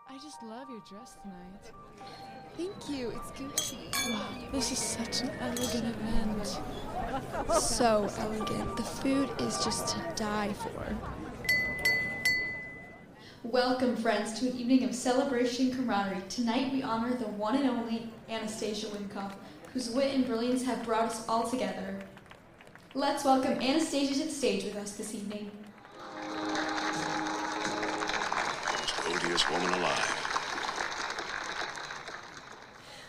I just love your dress tonight. Thank you, it's Gucci. Wow, this is such an elegant event. So elegant. The food is just to die for. Welcome, friends, to an evening of celebration and camaraderie. Tonight we honor the one and only Anastasia Winkoff, whose wit and brilliance have brought us all together. Let's welcome Anastasia to the stage with us this evening. Most odious woman alive.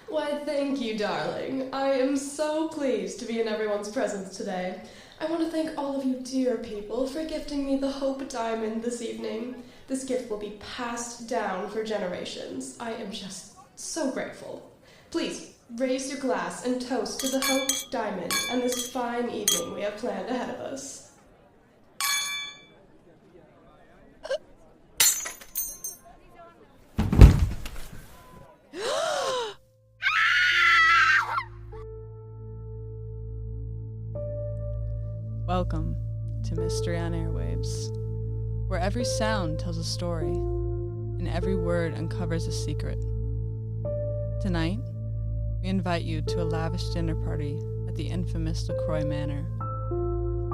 Why, thank you, darling. I am so pleased to be in everyone's presence today. I want to thank all of you dear people for gifting me the Hope Diamond this evening. This gift will be passed down for generations. I am just so grateful. Please, raise your glass and toast to the Hope Diamond and this fine evening we have planned ahead of us. Welcome to Mystery on Airwaves, where every sound tells a story and every word uncovers a secret. Tonight, we invite you to a lavish dinner party at the infamous LaCroix Manor,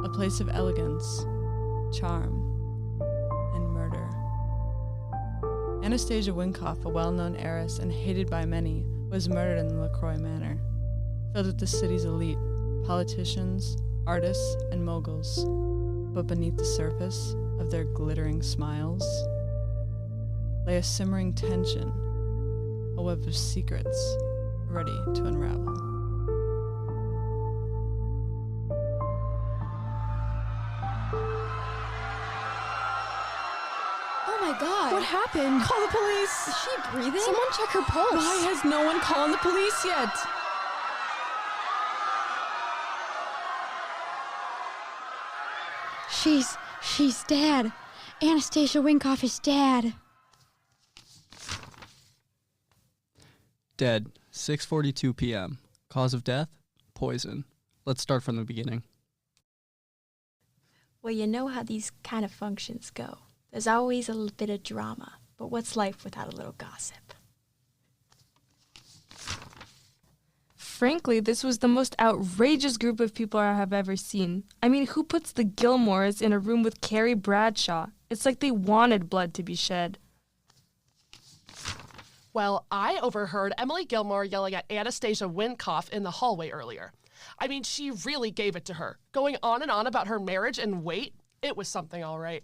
a place of elegance, charm, and murder. Anastasia Winkoff, a well-known heiress and hated by many, was murdered in the LaCroix Manor, filled with the city's elite, politicians, artists, and moguls. But beneath the surface of their glittering smiles lay a simmering tension, a web of secrets ready to unravel. Oh my god. What happened? Call the police! Is she breathing? Someone check her pulse. Why has no one called the police yet? She's dead. Anastasia Winkoff is dead. Dead, 6:42 p.m. Cause of death? Poison. Let's start from the beginning. Well, you know how these kind of functions go. There's always a little bit of drama, but what's life without a little gossip? Frankly, this was the most outrageous group of people I have ever seen. I mean, who puts the Gilmores in a room with Carrie Bradshaw? It's like they wanted blood to be shed. Well, I overheard Emily Gilmore yelling at Anastasia Winkoff in the hallway earlier. I mean, she really gave it to her, going on and on about her marriage and weight. It was something, all right.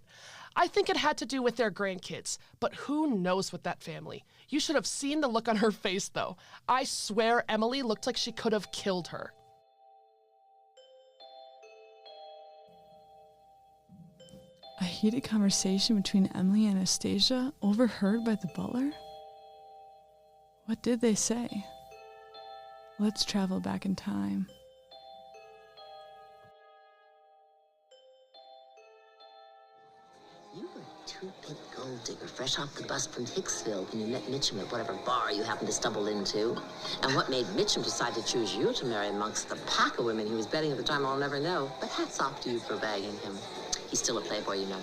I think it had to do with their grandkids, but who knows with that family. You should have seen the look on her face, though. I swear Emily looked like she could have killed her. A heated conversation between Emily and Anastasia, overheard by the butler? What did they say? Let's travel back in time. You were a two-bit gold digger, fresh off the bus from Hicksville when you met Mitchum at whatever bar you happened to stumble into. And what made Mitchum decide to choose you to marry amongst the pack of women he was betting at the time, I'll never know. But hats off to you for bagging him. He's still a playboy, you know.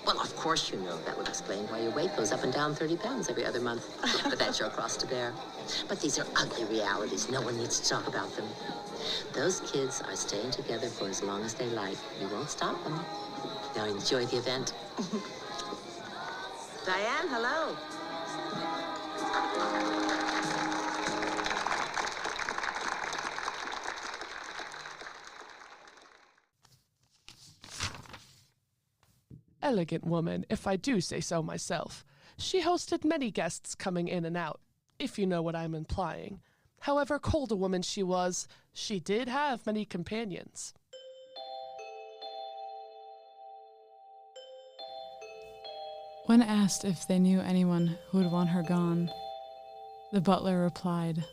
Well, of course you know. That would explain why your weight goes up and down 30 pounds every other month. But that's your cross to bear. But these are ugly realities. No one needs to talk about them. Those kids are staying together for as long as they like. You won't stop them. Now enjoy the event. Diane, hello. Elegant woman, if I do say so myself. She hosted many guests coming in and out, if you know what I'm implying. However cold a woman she was, she did have many companions. When asked if they knew anyone who would want her gone, the butler replied,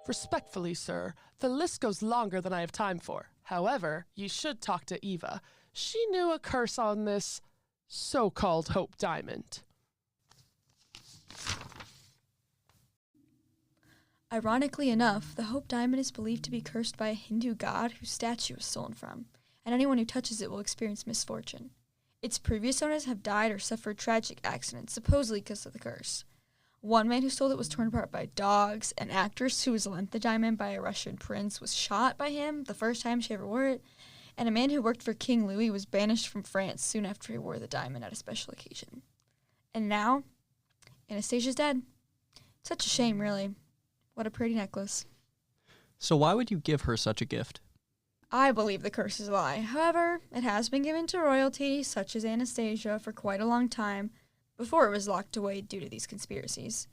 Respectfully, sir, the list goes longer than I have time for. However, you should talk to Eva. She knew a curse on this so-called Hope Diamond. Ironically enough, the Hope Diamond is believed to be cursed by a Hindu god whose statue was stolen from, and anyone who touches it will experience misfortune. Its previous owners have died or suffered tragic accidents, supposedly because of the curse. One man who stole it was torn apart by dogs. An actress who was lent the diamond by a Russian prince was shot by him the first time she ever wore it. And a man who worked for King Louis was banished from France soon after he wore the diamond at a special occasion. And now, Anastasia's dead. Such a shame, really. What a pretty necklace. So why would you give her such a gift? I believe the curse is a lie. However, it has been given to royalty, such as Anastasia, for quite a long time, before it was locked away due to these conspiracies.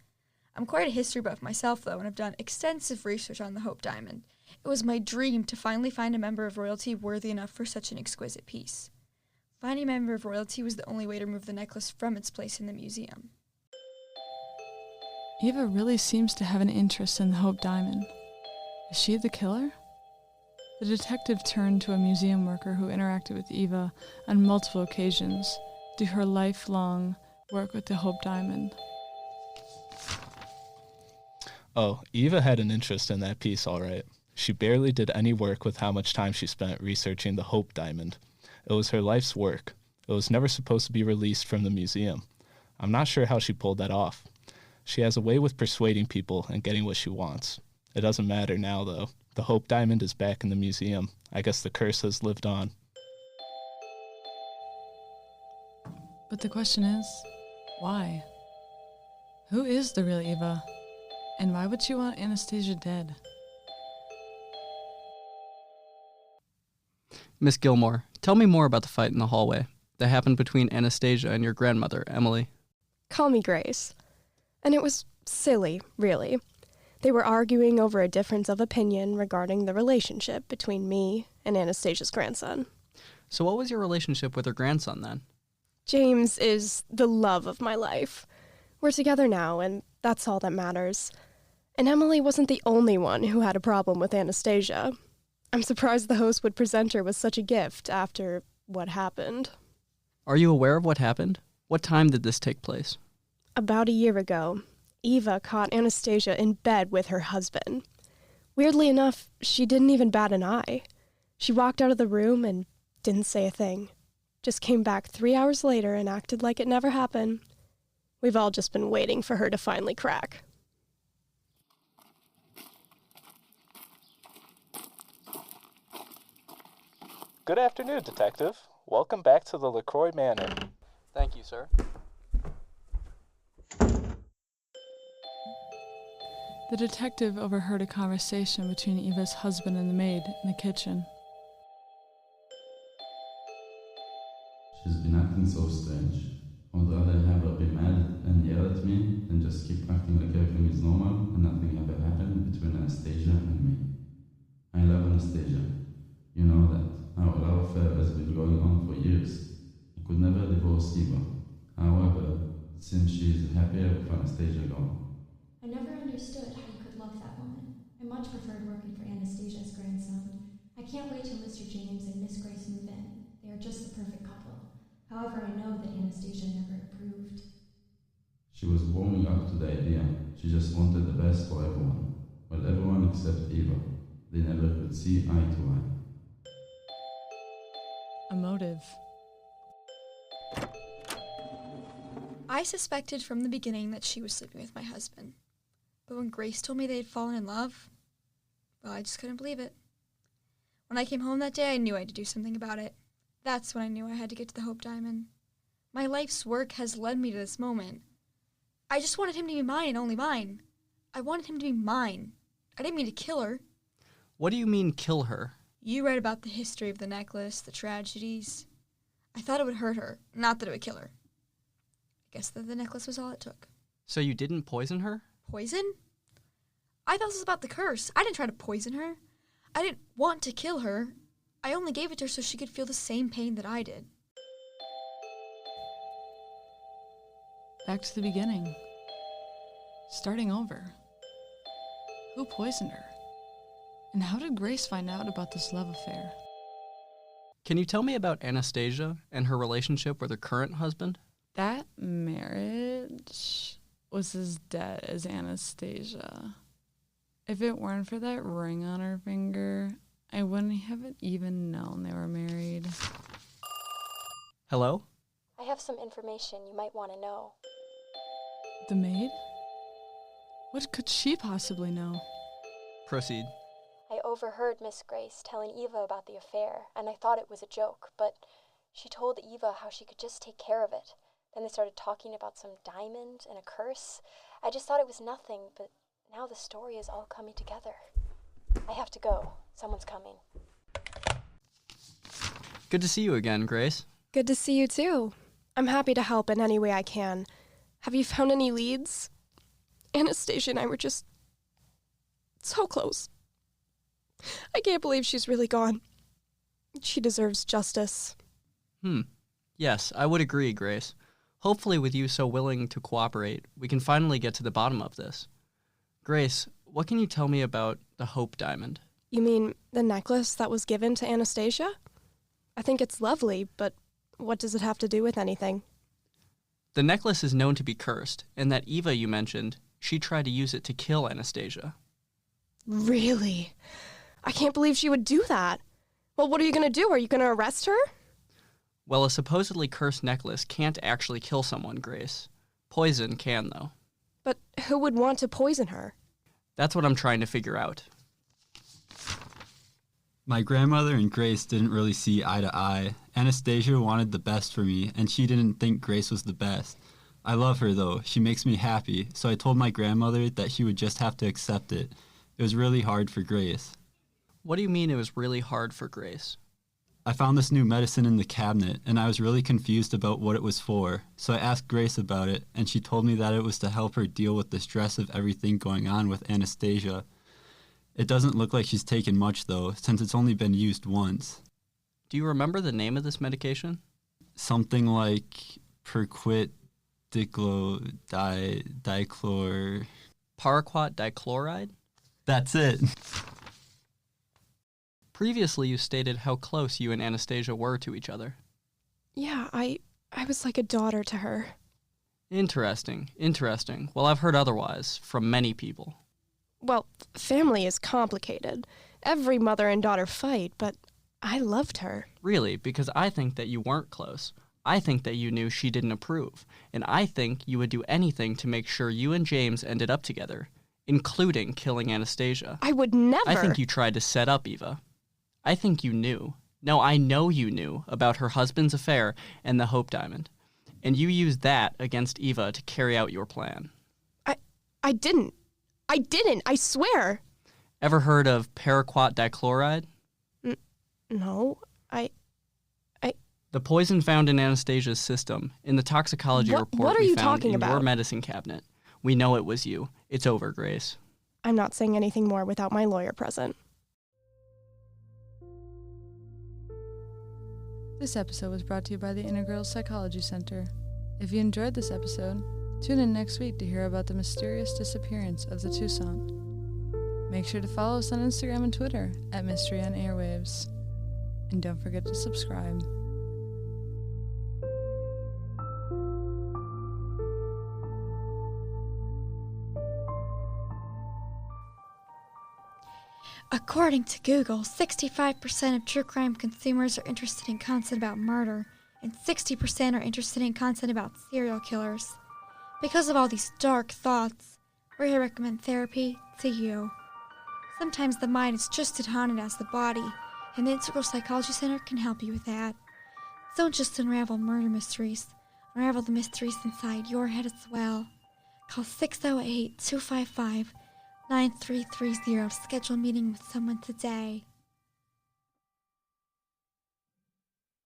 I'm quite a history buff myself, though, and have done extensive research on the Hope Diamond. It was my dream to finally find a member of royalty worthy enough for such an exquisite piece. Finding a member of royalty was the only way to remove the necklace from its place in the museum. Eva really seems to have an interest in the Hope Diamond. Is she the killer? The detective turned to a museum worker who interacted with Eva on multiple occasions due to her lifelong work with the Hope Diamond. Oh, Eva had an interest in that piece, all right. She barely did any work with how much time she spent researching the Hope Diamond. It was her life's work. It was never supposed to be released from the museum. I'm not sure how she pulled that off. She has a way with persuading people and getting what she wants. It doesn't matter now, though. The Hope Diamond is back in the museum. I guess the curse has lived on. But the question is, why? Who is the real Eva? And why would she want Anastasia dead? Miss Gilmore, tell me more about the fight in the hallway that happened between Anastasia and your grandmother, Emily. Call me Grace. And it was silly, really. They were arguing over a difference of opinion regarding the relationship between me and Anastasia's grandson. So what was your relationship with her grandson then? James is the love of my life. We're together now, and that's all that matters. And Emily wasn't the only one who had a problem with Anastasia. I'm surprised the host would present her with such a gift after what happened. Are you aware of what happened? What time did this take place? About a year ago, Eva caught Anastasia in bed with her husband. Weirdly enough, she didn't even bat an eye. She walked out of the room and didn't say a thing. Just came back 3 hours later and acted like it never happened. We've all just been waiting for her to finally crack. Good afternoon, Detective. Welcome back to the LaCroix Manor. Thank you, sir. The detective overheard a conversation between Eva's husband and the maid in the kitchen. She's been acting so strange. I would rather have her be mad and yell at me than just keep acting like everything is normal and nothing ever happened between Anastasia and me. I love Anastasia. You know that. Our love affair has been going on for years. I could never divorce Eva. However, it seems she is happier with Anastasia gone. I never understood how you could love that woman. I much preferred working for Anastasia's grandson. I can't wait till Mr. James and Miss Grace move in. They are just the perfect couple. However, I know that Anastasia never approved. She was warming up to the idea. She just wanted the best for everyone. Well, everyone except Eva. They never could see eye to eye. A motive. I suspected from the beginning that she was sleeping with my husband. But when Grace told me they had fallen in love, well, I just couldn't believe it. When I came home that day, I knew I had to do something about it. That's when I knew I had to get to the Hope Diamond. My life's work has led me to this moment. I just wanted him to be mine and only mine. I wanted him to be mine. I didn't mean to kill her. What do you mean, kill her? You read about the history of the necklace, the tragedies. I thought it would hurt her, not that it would kill her. I guess that the necklace was all it took. So you didn't poison her? Poison? I thought this was about the curse. I didn't try to poison her. I didn't want to kill her. I only gave it to her so she could feel the same pain that I did. Back to the beginning. Starting over. Who poisoned her? And how did Grace find out about this love affair? Can you tell me about Anastasia and her relationship with her current husband? That marriage was as dead as Anastasia. If it weren't for that ring on her finger, I wouldn't have even known they were married. Hello? I have some information you might want to know. The maid? What could she possibly know? Proceed. I overheard Miss Grace telling Eva about the affair, and I thought it was a joke, but she told Eva how she could just take care of it. Then they started talking about some diamond and a curse. I just thought it was nothing, but now the story is all coming together. I have to go. Someone's coming. Good to see you again, Grace. Good to see you too. I'm happy to help in any way I can. Have you found any leads? Anastasia and I were just so close. I can't believe she's really gone. She deserves justice. Yes, I would agree, Grace. Hopefully with you so willing to cooperate, we can finally get to the bottom of this. Grace, what can you tell me about the Hope Diamond? You mean the necklace that was given to Anastasia? I think it's lovely, but what does it have to do with anything? The necklace is known to be cursed, and that Eva you mentioned, she tried to use it to kill Anastasia. Really? I can't believe she would do that. Well, what are you going to do? Are you going to arrest her? Well, a supposedly cursed necklace can't actually kill someone, Grace. Poison can, though. But who would want to poison her? That's what I'm trying to figure out. My grandmother and Grace didn't really see eye to eye. Anastasia wanted the best for me, and she didn't think Grace was the best. I love her, though. She makes me happy, so I told my grandmother that she would just have to accept it. It was really hard for Grace. What do you mean it was really hard for Grace? I found this new medicine in the cabinet, and I was really confused about what it was for, so I asked Grace about it, and she told me that it was to help her deal with the stress of everything going on with Anastasia. It doesn't look like she's taken much, though, since it's only been used once. Do you remember the name of this medication? Something like Paraquat dichlor... Paraquat dichloride? That's it. Previously, you stated how close you and Anastasia were to each other. Yeah, I was like a daughter to her. Interesting. Well, I've heard otherwise, from many people. Well, family is complicated. Every mother and daughter fight, but I loved her. Really, because I think that you weren't close. I think that you knew she didn't approve, and I think you would do anything to make sure you and James ended up together, including killing Anastasia. I would never. I think you tried to set up Eva. I think you knew. No, I know you knew about her husband's affair and the Hope Diamond, and you used that against Eva to carry out your plan. I didn't, I swear. Ever heard of paraquat dichloride? No, The poison found in Anastasia's system, in the toxicology report what are we you found talking in about? your medicine cabinet. We know it was you. It's over, Grace. I'm not saying anything more without my lawyer present. This episode was brought to you by the Inner Girls Psychology Center. If you enjoyed this episode, tune in next week to hear about the mysterious disappearance of the Toussaint. Make sure to follow us on Instagram and Twitter at Mystery on Airwaves. And don't forget to subscribe. According to Google, 65% of true crime consumers are interested in content about murder, and 60% are interested in content about serial killers. Because of all these dark thoughts, we're here to recommend therapy to you. Sometimes the mind is just as haunted as the body, and the Integral Psychology Center can help you with that. Don't just unravel murder mysteries, unravel the mysteries inside your head as well. Call 608-255-9330 to schedule a meeting with someone today.